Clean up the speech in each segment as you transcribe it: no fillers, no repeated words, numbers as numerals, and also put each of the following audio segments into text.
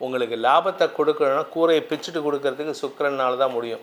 உங்களுக்கு லாபத்தை கொடுக்கணும்னா கூரையை பிச்சுட்டு கொடுக்கறதுக்கு சுக்கிரனால் தான் முடியும்.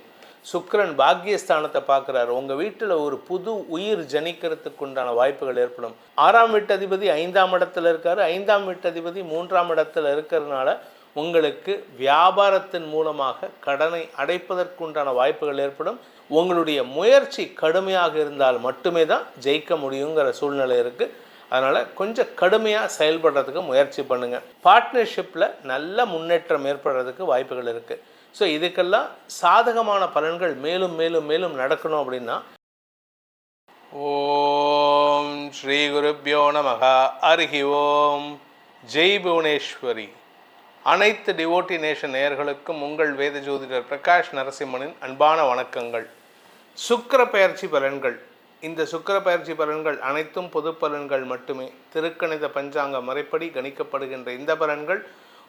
சுக்கிரன் பாக்கியஸ்தானத்தை பார்க்குறாரு. உங்கள் வீட்டில் ஒரு புது உயிர் ஜனிக்கிறதுக்கு உண்டான வாய்ப்புகள் ஏற்படும். 6ஆம் வீட்டதிபதி 5ஆம் இடத்துல இருக்கார். 5ஆம் வீட்டதிபதி 3ஆம் இடத்துல இருக்கிறதுனால உங்களுக்கு வியாபாரத்தின் மூலமாக கடனை அடைப்பதற்குண்டான வாய்ப்புகள் ஏற்படும். உங்களுடைய முயற்சி கடுமையாக இருந்தால் மட்டுமே தான் ஜெயிக்க முடியுங்கிற சூழ்நிலை இருக்குது. அதனால் கொஞ்சம் கடுமையாக செயல்படுறதுக்கு முயற்சி பண்ணுங்கள். பார்ட்னர்ஷிப்பில் நல்ல முன்னேற்றம் ஏற்படுறதுக்கு வாய்ப்புகள் இருக்குது. ஸோ இதுக்கெல்லாம் சாதகமான பலன்கள் மேலும் மேலும் மேலும் நடக்கணும் அப்படின்னா ஓம் ஸ்ரீ குருப்யோ நமஹ. ஹரி ஓம். ஜெய் புவனேஸ்வரி. அனைத்து டிவோட்டி நேஷன் நேயர்களுக்கும் உங்கள் வேத ஜோதிடர் பிரகாஷ் நரசிம்மனின் அன்பான வணக்கங்கள். சுக்கிர பெயர்ச்சி பலன்கள். இந்த சுக்கிர பெயர்ச்சி பலன்கள் அனைத்தும் பொது பலன்கள் மட்டுமே. திருக்கணித பஞ்சாங்க முறைப்படி கணிக்கப்படுகின்ற இந்த பலன்கள்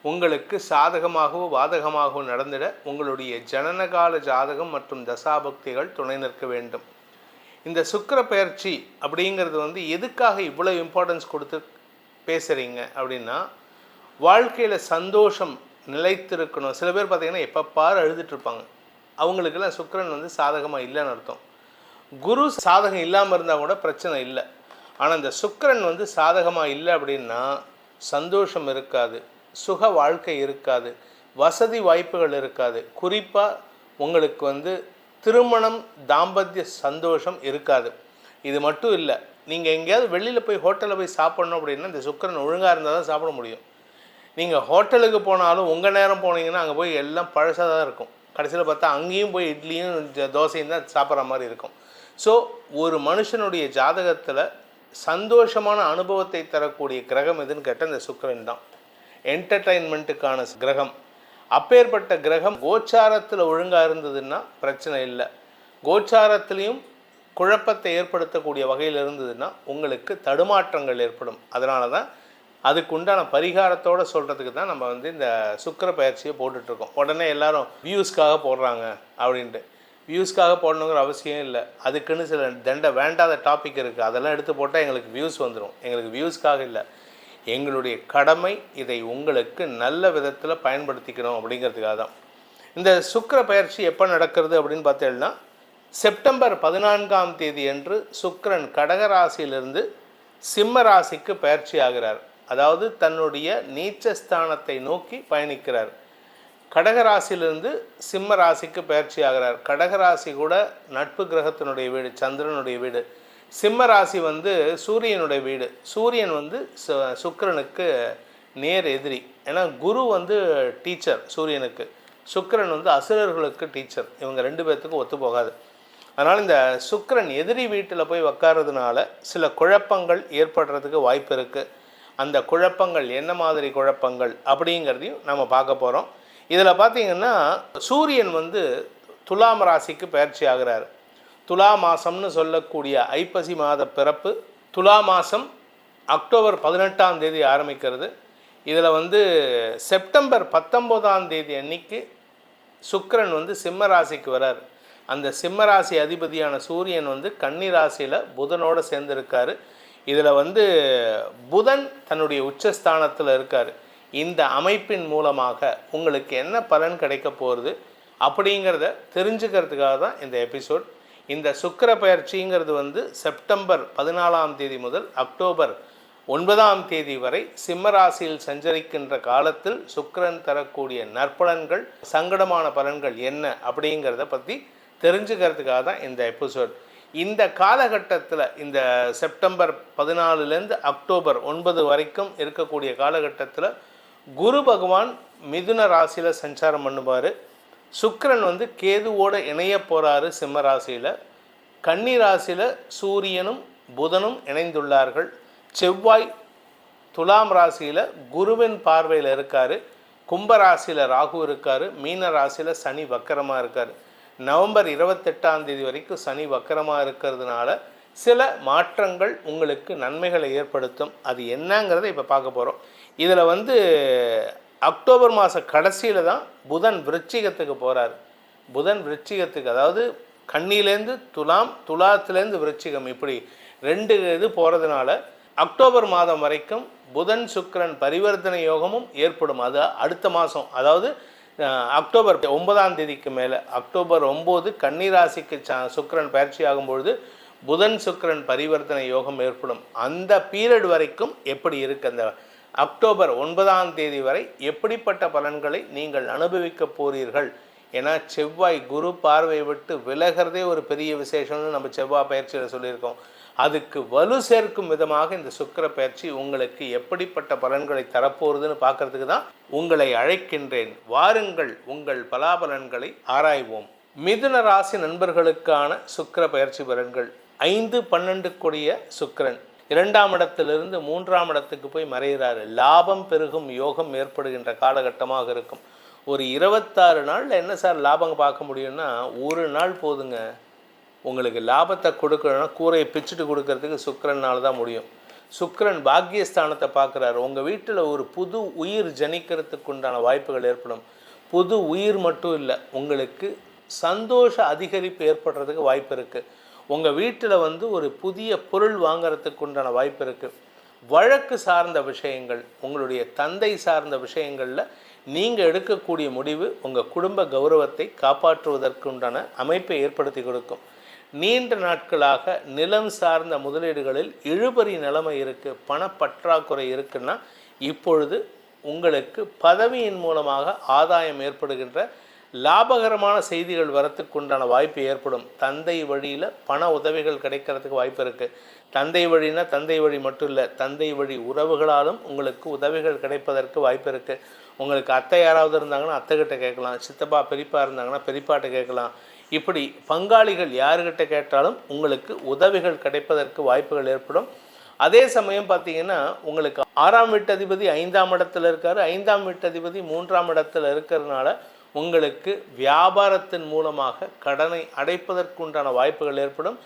உங்களுக்கு சாதகமாகவோ பாதகமாகவோ நடந்திட உங்களுடைய ஜனனகால ஜாதகம் மற்றும் தசாபக்திகள் துணை நிற்க வேண்டும். இந்த சுக்கிர பெயர்ச்சி அப்படிங்கிறது எதுக்காக இவ்வளோ இம்பார்ட்டன்ஸ் கொடுத்து பேசுகிறீங்க அப்படின்னா, வாழ்க்கையில் சந்தோஷம் நிலைத்திருக்கணும். சில பேர் பார்த்திங்கன்னா எப்போ பார் அழுதுட்டுருப்பாங்க. அவங்களுக்கெல்லாம் சுக்கிரன் சாதகமாக இல்லைன்னு அர்த்தம். குரு சாதகம் இல்லாமல் இருந்தால் கூட பிரச்சனை இல்லை. ஆனால் இந்த சுக்கிரன் சாதகமாக இல்லை அப்படின்னா சந்தோஷம் இருக்காது, சுக வாழ்க்கை இருக்காது, வசதி வாய்ப்புகள் இருக்காது. குறிப்பாக உங்களுக்கு திருமணம் தாம்பத்திய சந்தோஷம் இருக்காது. இது மட்டும் இல்லை, நீங்கள் எங்கேயாவது வெளியில் போய் ஹோட்டலில் போய் சாப்பிட்ணும் அப்படின்னா இந்த சுக்கிரன் ஒழுங்காக இருந்தால் தான் சாப்பிட முடியும். நீங்கள் ஹோட்டலுக்கு போனாலும் உங்கள் நேரம் போனீங்கன்னா அங்கே போய் எல்லாம் பழசாக தான் இருக்கும். கடைசியில் பார்த்தா அங்கேயும் போய் இட்லியும் தோசையும் தான் சாப்பிட்ற மாதிரி இருக்கும். ஸோ ஒரு மனுஷனுடைய ஜாதகத்தில் சந்தோஷமான அனுபவத்தை தரக்கூடிய கிரகம் எதுன்னு கேட்டால் இந்த சுக்கிரன் தான். என்டர்டெயின்மெண்ட்டுக்கான கிரகம். அப்பேற்பட்ட கிரகம் கோச்சாரத்தில் ஒழுங்காக இருந்ததுன்னா பிரச்சனை இல்லை. கோச்சாரத்துலேயும் குழப்பத்தை ஏற்படுத்தக்கூடிய வகையில் இருந்ததுன்னா உங்களுக்கு தடுமாற்றங்கள் ஏற்படும். அதனால தான் அதுக்கு உண்டான பரிகாரத்தோடு சொல்கிறதுக்கு தான் நம்ம இந்த சுக்கிர பயிற்சியை போட்டுட்ருக்கோம். உடனே எல்லோரும் வியூஸ்க்காக போடுறாங்க அப்படின்ட்டு. வியூஸ்க்காக போடணுங்கிற அவசியம் இல்லை. அதுக்குன்னு சில வேண்டாத டாபிக் இருக்குது. அதெல்லாம் எடுத்து போட்டால் எங்களுக்கு வியூஸ் வந்துடும். எங்களுக்கு வியூஸ்க்காக இல்லை, எங்களுடைய கடமை இதை உங்களுக்கு நல்ல விதத்தில் பயன்படுத்திக்கணும் அப்படிங்கிறதுக்காக தான். இந்த சுக்கிர பயிற்சி எப்போ நடக்கிறது அப்படின்னு பார்த்தீங்கன்னா, செப்டம்பர் 14ஆம் தேதி அன்று சுக்கிரன் கடகராசியிலிருந்து சிம்ம ராசிக்கு பயிற்சி ஆகிறார். அதாவது தன்னுடைய நீச்சஸ்தானத்தை நோக்கி பயணிக்கிறார். கடகராசியிலிருந்து சிம்ம ராசிக்கு பயிற்சி ஆகிறார். கடகராசி கூட நட்பு கிரகத்தினுடைய வீடு, சந்திரனுடைய வீடு. சிம்ம ராசி சூரியனுடைய வீடு. சூரியன் சுக்கிரனுக்கு நேர் எதிரி. ஏன்னா குரு டீச்சர் சூரியனுக்கு, சுக்கிரன் அசுரர்களுக்கு டீச்சர். இவங்க ரெண்டு பேர்த்துக்கும் ஒத்து போகாது. அதனால் இந்த சுக்கிரன் எதிரி வீட்டில் போய் உக்காரதுனால சில குழப்பங்கள் ஏற்படுறதுக்கு வாய்ப்பு இருக்குது. அந்த குழப்பங்கள் என்ன மாதிரி குழப்பங்கள் அப்படிங்கிறதையும் நம்ம பார்க்க போகிறோம். இதில் பார்த்திங்கன்னா சூரியன் துலாம் ராசிக்கு பயிற்சி ஆகிறார். துலா மாதம்னு சொல்லக்கூடிய ஐப்பசி மாத பிறப்பு. துலா மாதம் அக்டோபர் 18ஆம் தேதி ஆரம்பிக்கிறது. இதில் செப்டம்பர் 19ஆம் தேதி அன்னைக்கு சுக்கிரன் சிம்ம ராசிக்கு வரார். அந்த சிம்ம ராசி அதிபதியான சூரியன் கன்னி ராசியில் புதனோடு சேர்ந்துருக்கார். இதில் புதன் தன்னுடைய உச்சஸ்தானத்தில் இருக்கார். இந்த அமைப்பின் மூலமாக உங்களுக்கு என்ன பலன் கிடைக்க போகிறது அப்படிங்கிறத தெரிஞ்சுக்கிறதுக்காக தான் இந்த எபிசோட். இந்த சுக்கிர பயிற்சிங்கிறது செப்டம்பர் 14ஆம் தேதி முதல் அக்டோபர் 9ஆம் தேதி வரை சிம்ம ராசியில் சஞ்சரிக்கின்ற காலத்தில் சுக்கிரன் தரக்கூடிய நற்பலன்கள், சங்கடமான பலன்கள் என்ன அப்படிங்கிறத பற்றி தெரிஞ்சுக்கிறதுக்காக தான் இந்த எபிசோட். இந்த காலகட்டத்தில் இந்த செப்டம்பர் 14லேருந்து அக்டோபர் 9 வரைக்கும் இருக்கக்கூடிய காலகட்டத்தில் குரு பகவான் மிதுன ராசியில் சஞ்சாரம் பண்ணுவார். சுக்கிரன் கேதுவோடு இணைய போகிறாரு சிம்ம ராசியில். கன்னி ராசியில் சூரியனும் புதனும் இணைந்துள்ளார்கள். செவ்வாய் துலாம் ராசியில் குருவின் பார்வையில் இருக்கார். கும்ப ராசியில் ராகு இருக்கார். மீன ராசியில் சனி வக்கரமாக இருக்கார். நவம்பர் 28ஆம் தேதி வரைக்கும் சனி வக்கரமாக இருக்கிறதுனால சில மாற்றங்கள் உங்களுக்கு நன்மைகளை ஏற்படுத்தும். அது என்னங்கிறத இப்போ பார்க்க போகிறோம். இதில் அக்டோபர் மாத கடைசியில் தான் புதன் விருச்சிகத்துக்கு போகிறார். புதன் விருச்சிகத்துக்கு, அதாவது கன்னியிலேருந்து துலாம், துலாத்துலேருந்து விருச்சிகம், இப்படி 2 இது போகிறதுனால அக்டோபர் மாதம் வரைக்கும் புதன் சுக்கிரன் பரிவர்த்தனை யோகமும் ஏற்படும். அது அடுத்த மாதம், அதாவது அக்டோபர் 9ஆம் தேதிக்கு மேலே, அக்டோபர் 9 கன்னிராசிக்கு சுக்கிரன் பயிற்சி ஆகும்பொழுது புதன் சுக்கிரன் பரிவர்த்தனை யோகம் ஏற்படும். அந்த பீரியட் வரைக்கும் எப்படி இருக்குது, அந்த அக்டோபர் 9ஆம் தேதி வரை எப்படிப்பட்ட பலன்களை நீங்கள் அனுபவிக்க போகிறீர்கள்? ஏன்னா செவ்வாய் குரு பார்வை விட்டு விலகிறதே ஒரு பெரிய விசேஷம்னு நம்ம செவ்வாய் பயிற்சியில் சொல்லியிருக்கோம். அதுக்கு வலு சேர்க்கும் விதமாக இந்த சுக்கிர பயிற்சி உங்களுக்கு எப்படிப்பட்ட பலன்களை தரப்போகுதுன்னு பார்க்கறதுக்கு தான் உங்களை அழைக்கின்றேன். வாருங்கள், உங்கள் பலாபலன்களை ஆராய்வோம். மிதுன ராசி நண்பர்களுக்கான சுக்கிர பயிற்சி பலன்கள். 5-12 கூடிய சுக்கிரன் 2ஆம் இடத்திலிருந்து 3ஆம் இடத்துக்கு போய் மறைகிறாரு. லாபம் பெருகும் யோகம் ஏற்படுகின்ற காலகட்டமாக இருக்கும். ஒரு 26 நாளில் என்ன சார் லாபம் பார்க்க முடியும்னா, ஒரு நாள் போதுங்க. உங்களுக்கு லாபத்தை கொடுக்கணும்னா கூரையை பிச்சுட்டு கொடுக்கறதுக்கு சுக்கிரனால் தான் முடியும். சுக்கிரன் பாக்கியஸ்தானத்தை பார்க்குறாரு. உங்கள் வீட்டில் ஒரு புது உயிர் ஜனிக்கிறதுக்கு உண்டான வாய்ப்புகள் ஏற்படும். புது உயிர் மட்டும் இல்லை, உங்களுக்கு சந்தோஷ அதிகரிப்பு ஏற்படுறதுக்கு வாய்ப்பு இருக்குது. உங்கள் வீட்டில் ஒரு புதிய பொருள் வாங்கிறதுக்கு உண்டான வாய்ப்பு இருக்குது. வழக்கு சார்ந்த விஷயங்கள், உங்களுடைய தந்தை சார்ந்த விஷயங்களில் நீங்கள் எடுக்கக்கூடிய முடிவு உங்கள் குடும்ப கௌரவத்தை காப்பாற்றுவதற்கு உண்டான அமைப்பை ஏற்படுத்தி கொடுக்கும். நீண்ட நாட்களாக நிலம் சார்ந்த முதலீடுகளில் இழுபறி நிலைமை இருக்குது, பணப்பற்றாக்குறை இருக்குன்னா இப்பொழுது உங்களுக்கு பதவியின் மூலமாக ஆதாயம் ஏற்படுகின்ற லாபகரமான செய்திகள் வரத்துக்கு உண்டான வாய்ப்பு ஏற்படும். தந்தை வழியில் பண உதவிகள் கிடைக்கிறதுக்கு வாய்ப்பு இருக்குது. தந்தை வழினா தந்தை வழி மட்டும் இல்லை, தந்தை வழி உறவுகளாலும் உங்களுக்கு உதவிகள் கிடைப்பதற்கு வாய்ப்பு இருக்குது. உங்களுக்கு அத்தை யாராவது இருந்தாங்கன்னா அத்தைக்கிட்ட கேட்கலாம், சித்தப்பா பெரியப்பா இருந்தாங்கன்னா பெரியப்பாட்ட கேட்கலாம். இப்படி பங்காளிகள் யாருக்கிட்ட கேட்டாலும் உங்களுக்கு உதவிகள் கிடைப்பதற்கு வாய்ப்புகள் ஏற்படும். அதே சமயம் பார்த்தீங்கன்னா உங்களுக்கு 6ஆம் வீட்டதிபதி 5ஆம் இடத்துல இருக்கார். 5ஆம் வீட்டதிபதி 3ஆம் இடத்துல இருக்கிறதுனால உங்களுக்கு வியாபாரத்தின் மூலமாக கடனை அடைப்பதற்குண்டான வாய்ப்புகள் ஏற்படும்.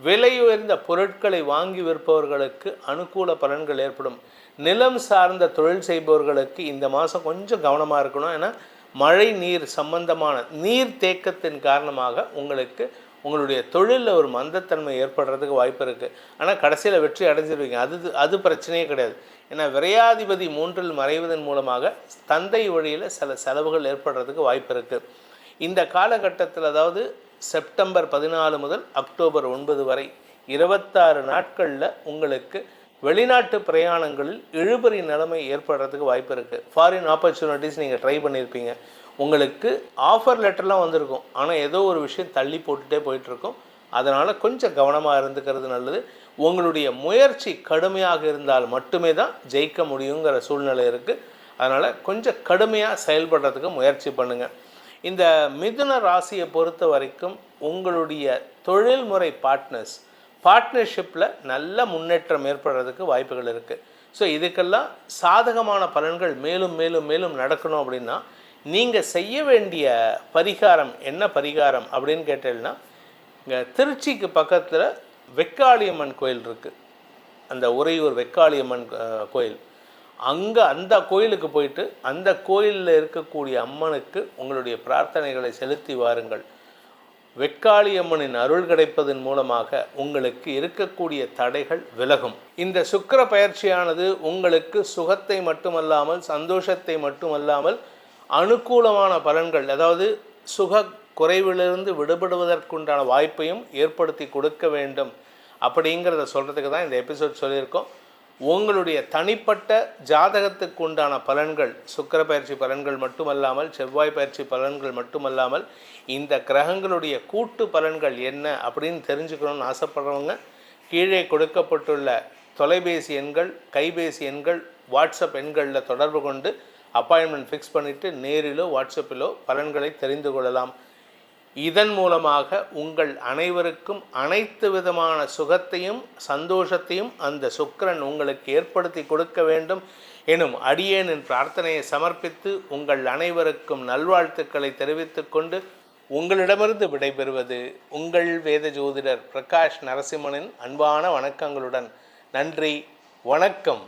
விலை உயர்ந்த பொருட்களை வாங்கி விற்பவர்களுக்கு அனுகூல பலன்கள் ஏற்படும். நிலம் சார்ந்த தொழில் செய்பவர்களுக்கு இந்த மாதம் கொஞ்சம் கவனமாக இருக்கணும். ஏன்னா மழை நீர் சம்பந்தமான நீர் தேக்கத்தின் காரணமாக உங்களுக்கு உங்களுடைய தொழிலில் ஒரு மந்தத்தன்மை ஏற்படுறதுக்கு வாய்ப்பு இருக்குது. ஆனால் கடைசியில் வெற்றி அடைஞ்சிருவீங்க. அது பிரச்சனையே கிடையாது. ஏன்னா விரையாதிபதி 3இல் மறைவதன் மூலமாக தந்தை வழியில் சில செலவுகள் ஏற்படுறதுக்கு வாய்ப்பு இருக்குது. இந்த காலகட்டத்தில், அதாவது செப்டம்பர் 14 முதல் அக்டோபர் 9 வரை 26 நாட்களில் உங்களுக்கு வெளிநாட்டு பிரயாணங்களில் இழுபறி நிலைமை ஏற்படுறதுக்கு வாய்ப்பு இருக்குது. ஃபாரின் ஆப்பர்ச்சுனிட்டிஸ் நீங்கள் ட்ரை பண்ணியிருப்பீங்க, உங்களுக்கு ஆஃபர் லெட்டர்லாம் வந்திருக்கும், ஆனால் ஏதோ ஒரு விஷயம் தள்ளி போட்டுகிட்டே போயிட்டுருக்கும். அதனால் கொஞ்சம் கவனமாக இருந்துக்கிறது நல்லது. உங்களுடைய முயற்சி கடுமையாக இருந்தால் மட்டுமே தான் ஜெயிக்க முடியுங்கிற சூழ்நிலை இருக்குது. அதனால் கொஞ்சம் கடுமையாக செயல்படுறதுக்கு முயற்சி பண்ணுங்கள். இந்த மிதுன ராசியை பொறுத்த வரைக்கும் உங்களுடைய தொழில்முறை பார்ட்னர்ஷிப்பில் நல்ல முன்னேற்றம் ஏற்படுறதுக்கு வாய்ப்புகள் இருக்குது. ஸோ இதுக்கெல்லாம் சாதகமான பலன்கள் மேலும் மேலும் மேலும் நடக்கணும் அப்படின்னா நீங்கள் செய்ய வேண்டிய பரிகாரம் என்ன பரிகாரம் அப்படின்னு கேட்டீங்கன்னா, இங்கே திருச்சிக்கு பக்கத்தில் வெக்காளியம்மன் கோயில் இருக்குது. அந்த உறையூர் வெக்காளியம்மன் கோயில், அங்கே அந்த கோயிலுக்கு போயிட்டு அந்த கோயிலில் இருக்கக்கூடிய அம்மனுக்கு உங்களுடைய பிரார்த்தனைகளை செலுத்தி வாருங்கள். வெக்காளியம்மனின் அருள் கிடைப்பதன் மூலமாக உங்களுக்கு இருக்கக்கூடிய தடைகள் விலகும். இந்த சுக்கிர பயிற்சியானது உங்களுக்கு சுகத்தை மட்டுமல்லாமல் சந்தோஷத்தை மட்டுமல்லாமல் அனுகூலமான பலன்கள், அதாவது சுக குறைவிலிருந்து விடுபடுவதற்குண்டான வாய்ப்பையும் ஏற்படுத்தி கொடுக்க வேண்டும் அப்படிங்கிறத சொல்கிறதுக்கு தான் இந்த எபிசோட் சொல்லியிருக்கோம். உங்களுடைய தனிப்பட்ட ஜாதகத்துக்கு உண்டான பலன்கள், சுக்கிர பயிற்சி பலன்கள் மட்டுமல்லாமல் செவ்வாய் பயிற்சி பலன்கள் மட்டுமல்லாமல் இந்த கிரகங்களுடைய கூட்டு பலன்கள் என்ன அப்படின்னு தெரிஞ்சுக்கணும்னு ஆசைப்படுறவங்க கீழே கொடுக்கப்பட்டுள்ள தொலைபேசி எண்கள், கைபேசி எண்கள், வாட்ஸ்அப் எண்களில் தொடர்பு கொண்டு அப்பாயின்மெண்ட் ஃபிக்ஸ் பண்ணிவிட்டு நேரிலோ வாட்ஸ்அப்பிலோ பலன்களை தெரிந்து கொள்ளலாம். இதன் மூலமாக உங்கள் அனைவருக்கும் அனைத்து விதமான சுகத்தையும் சந்தோஷத்தையும் அந்த சுக்கிரன் உங்களுக்கு ஏற்படுத்தி கொடுக்க வேண்டும் எனும் அடியேனின் பிரார்த்தனையை சமர்ப்பித்து உங்கள் அனைவருக்கும் நல்வாழ்த்துக்களை தெரிவித்துக் கொண்டு உங்களிடமிருந்து விடைபெறுவது உங்கள் வேத ஜோதிடர் பிரகாஷ் நரசிம்மனின் அன்பான வணக்கங்களுடன். நன்றி, வணக்கம்.